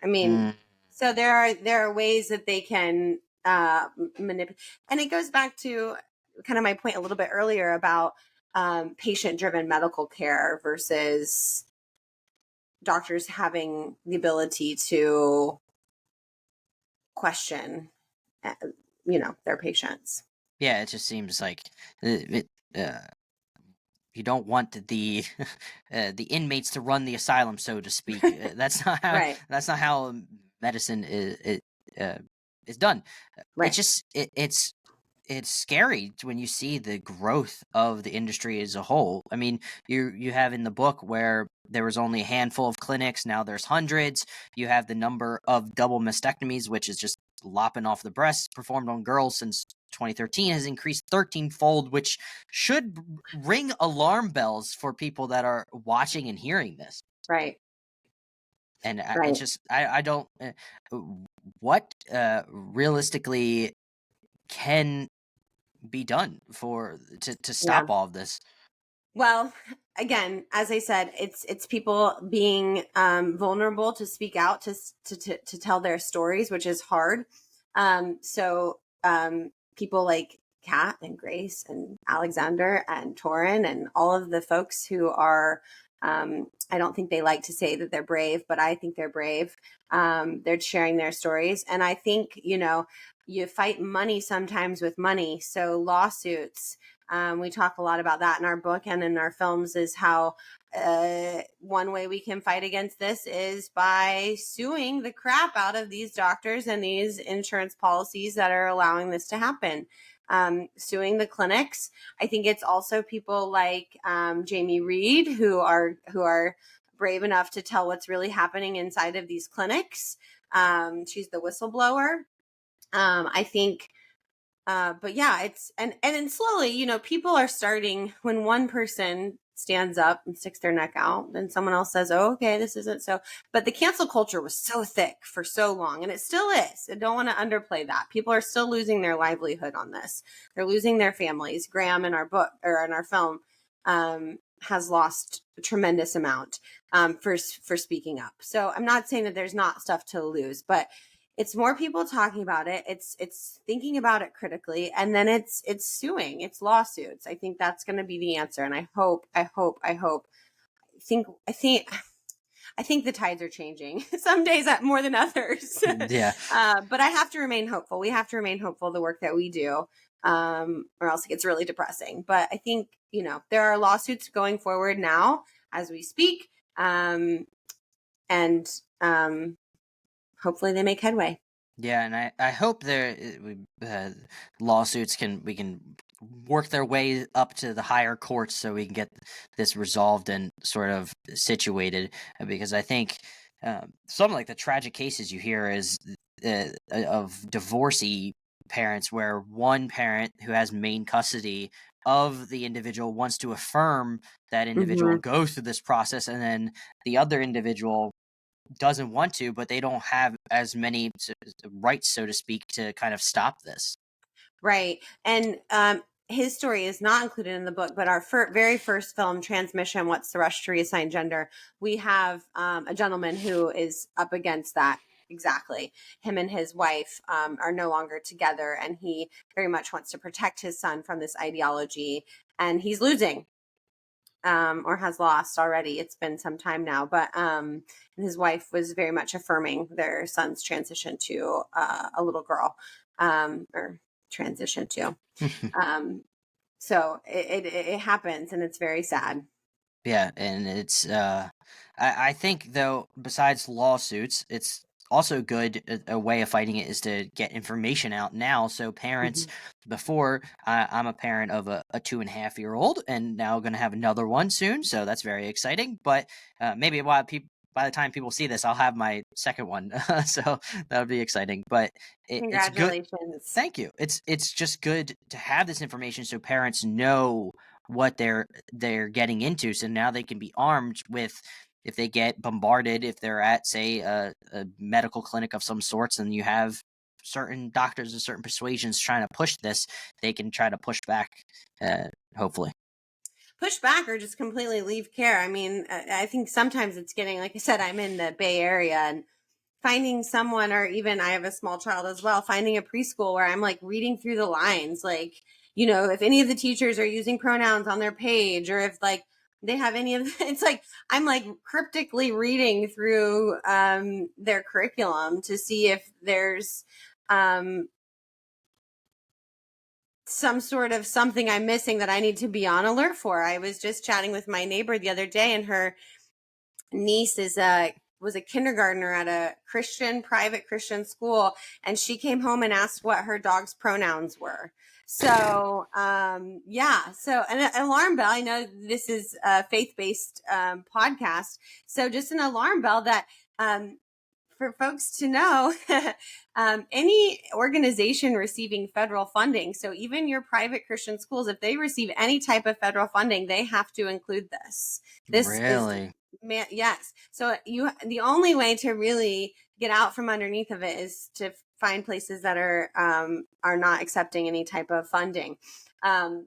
I mean, so there are ways that they can manipulate, and it goes back to kind of my point a little bit earlier about patient-driven medical care versus doctors having the ability to question, their patients. Yeah, it just seems like you don't want the the inmates to run the asylum, so to speak. That's not how Right. medicine is done. Right. It's scary when you see the growth of the industry as a whole. I mean, you have in the book where there was only a handful of clinics, now there's hundreds. You have the number of double mastectomies, which is just lopping off the breasts, performed on girls since 2013 has increased 13-fold, which should ring alarm bells for people that are watching and hearing this. Right. And Right. it's just I don't what realistically can be done to Yeah. stop all of this. Well, again, as I said, it's people being vulnerable to speak out, to tell their stories, which is hard. So people like Kat and Grace and Alexander and Torin and all of the folks who are, I don't think they like to say that they're brave, but I think they're brave. They're sharing their stories. And I think, you fight money sometimes with money. So lawsuits, we talk a lot about that in our book and in our films, is how one way we can fight against this is by suing the crap out of these doctors and these insurance policies that are allowing this to happen. Suing the clinics. I think it's also people like Jamie Reed who are brave enough to tell what's really happening inside of these clinics. She's the whistleblower. I think but yeah, it's and then slowly, people are starting, when one person stands up and sticks their neck out, then someone else says, oh, okay, this isn't so. But the cancel culture was so thick for so long, and it still is. I don't want to underplay that. People are still losing their livelihood on this. They're losing their families. Graham in our book, or in our film, has lost a tremendous amount for speaking up. So I'm not saying that there's not stuff to lose, but it's more people talking about it. It's thinking about it critically, and then it's suing, it's lawsuits. I think that's going to be the answer. And I hope. I think the tides are changing. Some days more than others. Yeah. But I have to remain hopeful. We have to remain hopeful, the work that we do, or else it gets really depressing. But I think, there are lawsuits going forward now as we speak. And hopefully they make headway. Yeah, and I hope lawsuits we can work their way up to the higher courts so we can get this resolved and sort of situated, because I think some like the tragic cases you hear is of divorcee parents where one parent who has main custody of the individual wants to affirm that individual go through this process, and then the other individual doesn't want to, but they don't have as many rights, so to speak, to kind of stop this. Right. And his story is not included in the book, but our very first film, Transmission, What's the Rush to Reassign Gender, we have a gentleman who is up against that. Exactly. Him and his wife are no longer together, and he very much wants to protect his son from this ideology, and he's losing. Or has lost already. It's been some time now, but his wife was very much affirming their son's transition to a little girl, or transition to. So it happens, and it's very sad. Yeah, and it's I think though besides lawsuits, it's also good a way of fighting it is to get information out now. So parents Mhm. before I'm a parent of a 2.5 year old and now going to have another one soon, so that's very exciting. But maybe while people by the time people see this, I'll have my second one, so that would be exciting. But it's good. Congratulations. Thank you. It's just good to have this information so parents know what they're getting into, so now they can be armed with if they get bombarded, if they're at say a medical clinic of some sorts and you have certain doctors and certain persuasions trying to push this, they can try to push back, uh, hopefully. Push back or just completely leave care. I mean, I think sometimes it's getting, like I said, I'm in the Bay Area, and finding someone, or even I have a small child as well, finding a preschool where I'm like reading through the lines, like, if any of the teachers are using pronouns on their page, or if like they have any of it's like I'm like cryptically reading through their curriculum to see if there's um some sort of something I'm missing that I need to be on alert for. I was just chatting with my neighbor the other day, and her niece was a kindergartner at a private Christian school, and she came home and asked what her dog's pronouns were. So yeah, so an alarm bell. I know this is a faith-based podcast, so just an alarm bell that for folks to know, any organization receiving federal funding, so even your private Christian schools, if they receive any type of federal funding, they have to include this. This is, Really? yes. So the only way to really get out from underneath of it is to find places that are not accepting any type of funding.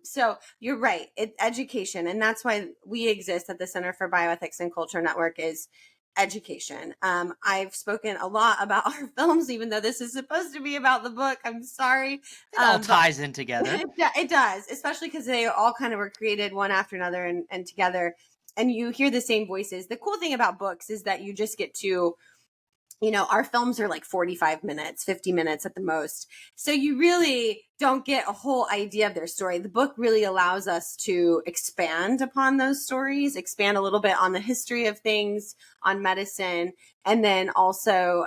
So you're right. Education, and that's why we exist at the Center for Bioethics and Culture Network, is education. I've spoken a lot about our films, even though this is supposed to be about the book. I'm sorry. It all But ties in together. it does, especially because they all kind of were created one after another and together. And you hear the same voices. The cool thing about books is that you just get to, our films are like 45 minutes, 50 minutes at the most. So you really don't get a whole idea of their story. The book really allows us to expand upon those stories, expand a little bit on the history of things, on medicine, and then also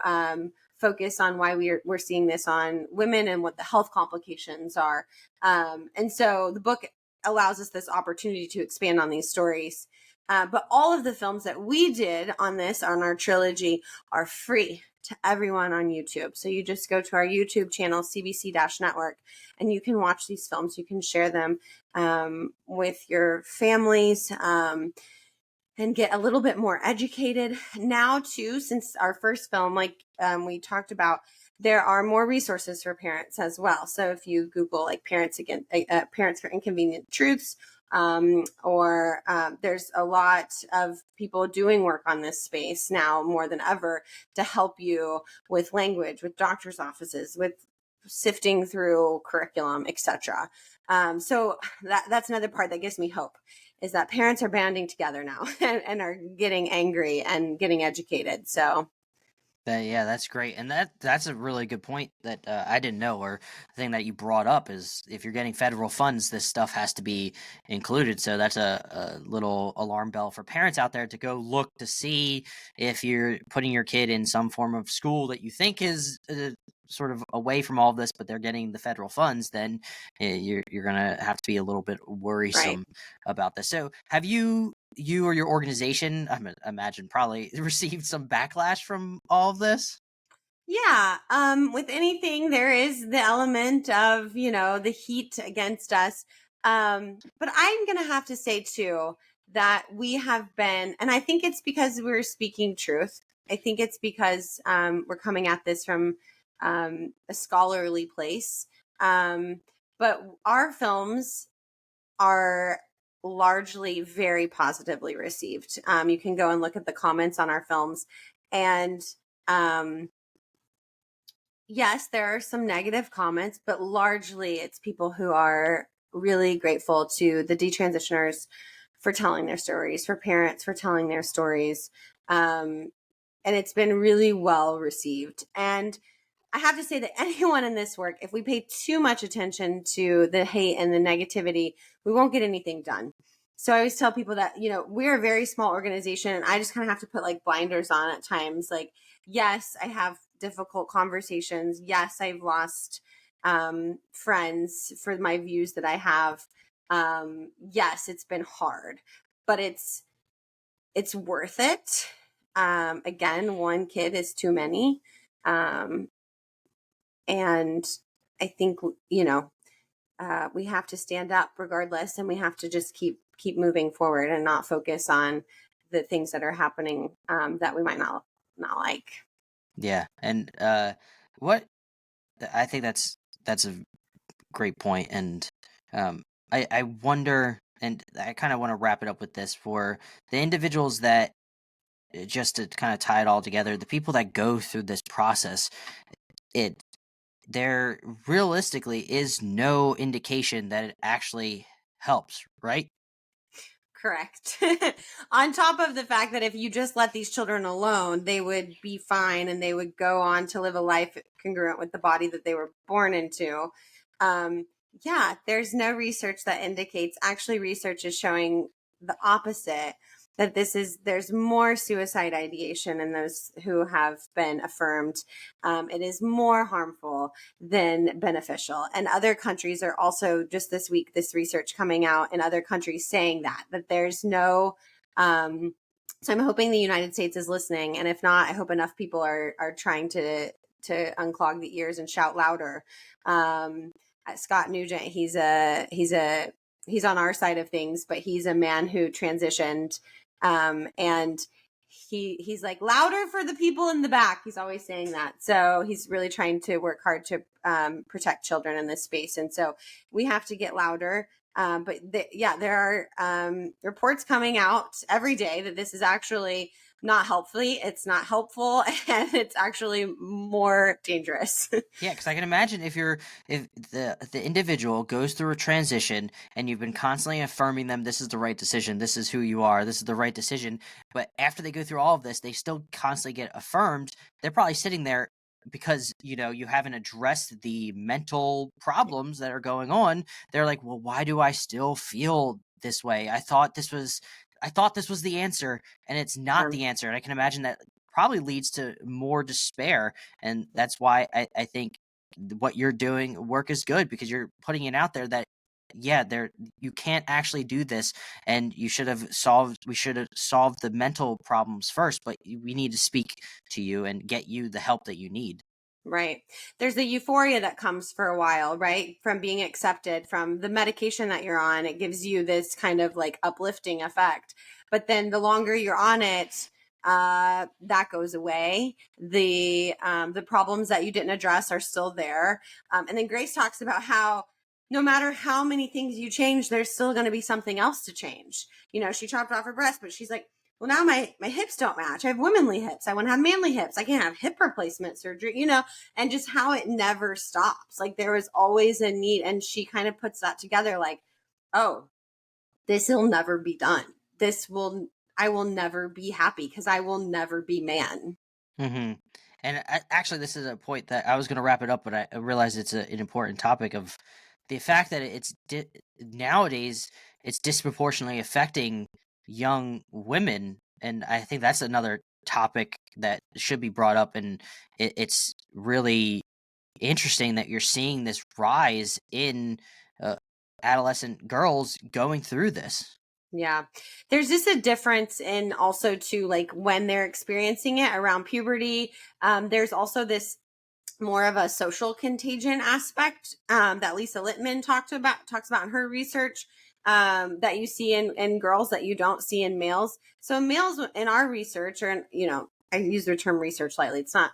focus on why we're seeing this on women and what the health complications are. And so the book allows us this opportunity to expand on these stories. But all of the films that we did on our trilogy, are free to everyone on YouTube. So you just go to our YouTube channel, CBC-Network, and you can watch these films. You can share them with your families and get a little bit more educated. Now, too, since our first film, like we talked about, there are more resources for parents as well. So if you Google like Parents for Inconvenient Truths, or there's a lot of people doing work on this space now more than ever to help you with language, with doctor's offices, with sifting through curriculum, etc. So that's another part that gives me hope, is that parents are banding together now and are getting angry and getting educated. So Yeah, that's great, and that's a really good point that I didn't know, or the thing that you brought up is if you're getting federal funds, this stuff has to be included. So that's a little alarm bell for parents out there to go look to see if you're putting your kid in some form of school that you think is sort of away from all of this, but they're getting the federal funds. Then you're gonna have to be a little bit right. worrisome about this. So have you or your organization, imagine, probably received some backlash from all of this? Yeah. With anything, there is the element of, the heat against us. But I'm going to have to say, too, that we have been, and I think it's because we're speaking truth. I think it's because we're coming at this from a scholarly place. But our films are largely very positively received. You can go and look at the comments on our films, and um, yes, there are some negative comments, but largely it's people who are really grateful to the detransitioners for telling their stories, for parents for telling their stories. And it's been really well received. And I have to say that anyone in this work, if we pay too much attention to the hate and the negativity, we won't get anything done. So I always tell people that, we're a very small organization, and I just kind of have to put like blinders on at times. Like, yes, I have difficult conversations. Yes, I've lost friends for my views that I have. Yes, it's been hard, but it's worth it. Again, one kid is too many. And I think, we have to stand up regardless, and we have to just keep moving forward and not focus on the things that are happening that we might not like. Yeah, and what I think that's a great point, and I wonder, and I kind of want to wrap it up with this for the individuals that just to kind of tie it all together, the people that go through this process, it there realistically is no indication that it actually helps, right? Correct. On top of the fact that if you just let these children alone, they would be fine and they would go on to live a life congruent with the body that they were born into. Yeah, there's no research that indicates, actually, research is showing the opposite, that there's more suicide ideation in those who have been affirmed. It is more harmful than beneficial. And other countries are also, just this week, this research coming out in other countries saying that there's no, so I'm hoping the United States is listening. And if not, I hope enough people are trying to unclog the ears and shout louder. Scott Nugent, he's on our side of things, but he's a man who transitioned, and he's like, louder for the people in the back. He's always saying that. So he's really trying to work hard to protect children in this space. And so we have to get louder. But there are reports coming out every day that this is actually not it's not helpful, and it's actually more dangerous. Yeah, because I can imagine if the individual goes through a transition and you've been constantly affirming them, this is the right decision, this is who you are, this is the right decision, but after they go through all of this, they still constantly get affirmed. They're probably sitting there because you haven't addressed the mental problems that are going on. They're like, well, why do I still feel this way? I thought this was the answer, and it's not the answer. And I can imagine that probably leads to more despair. And that's why I think what you're doing work is good, because you're putting it out there that, yeah, you can't actually do this, and we should have solved the mental problems first, but we need to speak to you and get you the help that you need. Right. There's the euphoria that comes for a while, right? From being accepted, from the medication that you're on. It gives you this kind of like uplifting effect. But then the longer you're on it, that goes away. The problems that you didn't address are still there. And then Grace talks about how no matter how many things you change, there's still going to be something else to change. She chopped off her breast, but she's like, well, now my hips don't match. I have womanly hips. I want to have manly hips. I can't have hip replacement surgery, and just how it never stops. Like, there is always a need. And she kind of puts that together like, oh, this will never be done. I will never be happy because I will never be man. Mm-hmm. And actually, this is a point that I was going to wrap it up, but I realized it's an important topic of the fact that nowadays it's disproportionately affecting young women, and I think that's another topic that should be brought up. And it's really interesting that you're seeing this rise in uh, adolescent girls going through this. Yeah. There's just a difference in also too, like when they're experiencing it around puberty. There's also this more of a social contagion aspect that Lisa Littman talks about in her research, that you see in girls that you don't see in males. So males in our research, or I use the term research lightly. It's not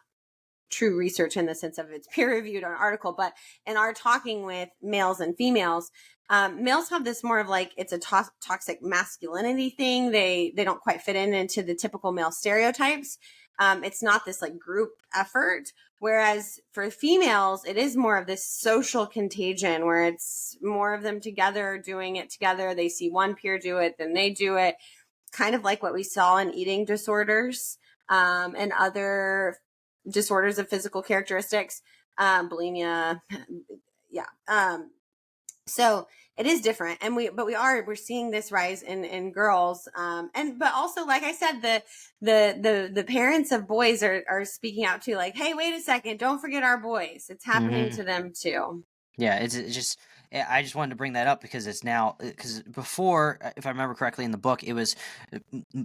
true research in the sense of it's peer reviewed or an article, but in our talking with males and females, males have this more of like, it's a toxic masculinity thing. They don't quite fit into the typical male stereotypes. It's not this like group effort. Whereas for females, it is more of this social contagion where it's more of them together doing it together. They see one peer do it, then they do it, kind of like what we saw in eating disorders, and other disorders of physical characteristics, bulimia. Yeah. So it is different, and we're seeing this rise in girls, but also, like I said, the parents of boys are speaking out too, like, hey, wait a second, don't forget our boys. It's happening to them too. Yeah, it's just I just wanted to bring that up because it's now because before, if I remember correctly in the book, it was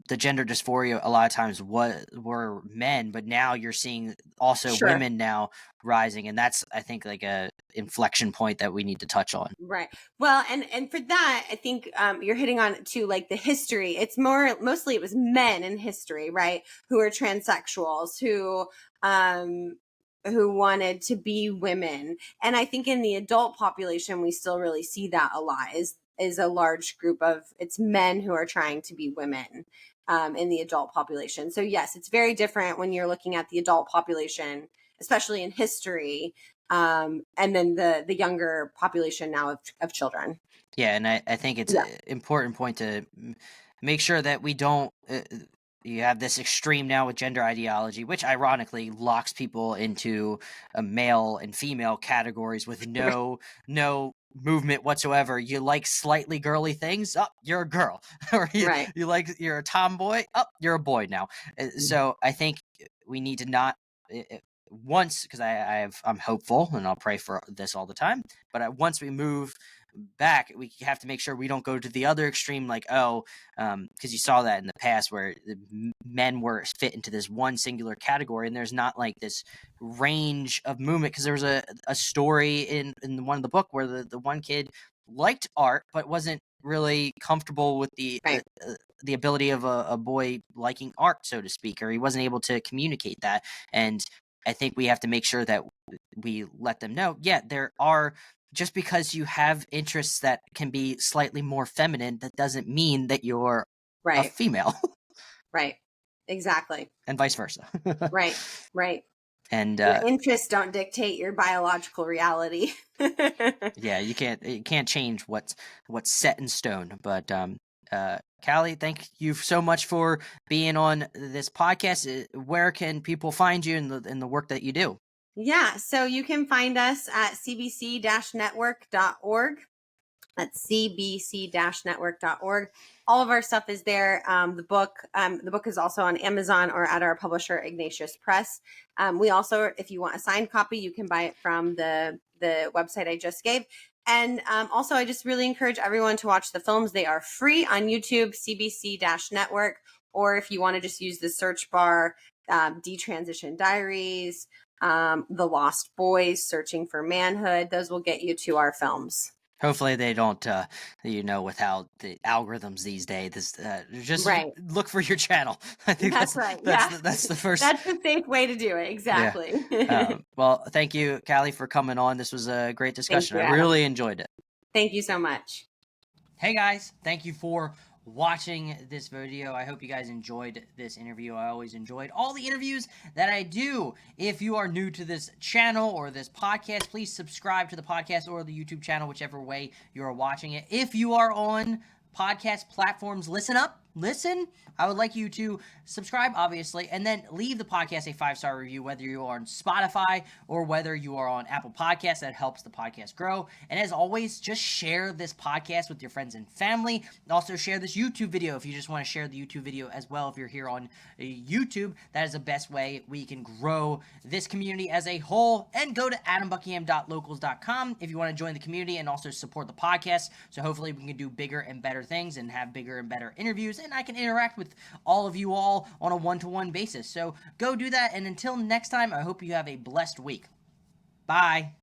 the gender dysphoria a lot of times were men, but now you're seeing also Sure. women now rising, and that's I think like a inflection point that we need to touch on. Right. Well, and for that, I think you're hitting on to like the history. It's mostly it was men in history, right, who are transsexuals, who wanted to be women. And I think in the adult population, we still really see that a lot. Is a large group of it's men who are trying to be women in the adult population. So yes, it's very different when you're looking at the adult population, especially in history, and then the younger population now of children. Yeah, and I think it's Yeah. an important point to make sure that we don't. You have this extreme now with gender ideology, which ironically locks people into a male and female categories with no movement whatsoever. You like slightly girly things, up you're a girl, or Right. you're a tomboy, up you're a boy now. So I think we need to not. Once because I'm hopeful and I'll pray for this all the time, but once we move back, we have to make sure we don't go to the other extreme, like because you saw that in the past where men were fit into this one singular category, and there's not like this range of movement. Because there was a story in one of the book where the one kid liked art but wasn't really comfortable with Right. the ability of a boy liking art, so to speak, or he wasn't able to communicate that. And I think we have to make sure that we let them know, yeah, there are just because you have interests that can be slightly more feminine, that doesn't mean that you're a Right. female, Right. Exactly. and vice versa. Right. Right. And Your interests don't dictate your biological reality. yeah, you can't change what's set in stone. But Kallie, thank you so much for being on this podcast. Where can people find you in the work that you do? Yeah. So you can find us at cbc-network.org. That's cbc-network.org. All of our stuff is there. The book is also on Amazon or at our publisher, Ignatius Press. We also, if you want a signed copy, you can buy it from the website I just gave. And also, I just really encourage everyone to watch the films. They are free on YouTube, CBC-Network, or if you want to just use the search bar, Detransition Diaries, The Lost Boys, Searching for Manhood. Those will get you to our films. Hopefully they don't, with how the algorithms these days, just Right. look for your channel. I think That's right. that's Yeah. that's the first. That's the safe way to do it. Yeah. Exactly. Well, thank you, Kallie, for coming on. This was a great Thank discussion. you, I Adam. really enjoyed it. Thank you so much. Hey guys, thank you for watching this video. I hope you guys enjoyed this interview. I always enjoyed all the interviews that I do. If you are new to this channel or this podcast, please subscribe to the podcast or the YouTube channel, whichever way you are watching it. If you are on podcast platforms, listen. I would like you to subscribe, obviously, and then leave the podcast a 5-star review, whether you are on Spotify or whether you are on Apple Podcasts. That helps the podcast grow. And as always, just share this podcast with your friends and family. Also share this YouTube video if you just want to share the YouTube video as well. If you're here on YouTube, that is the best way we can grow this community as a whole. And go to adambuckingham.locals.com if you want to join the community and also support the podcast. So hopefully we can do bigger and better things and have bigger and better interviews, and I can interact with all of you all on a one-to-one basis. So go do that, and until next time, I hope you have a blessed week. Bye.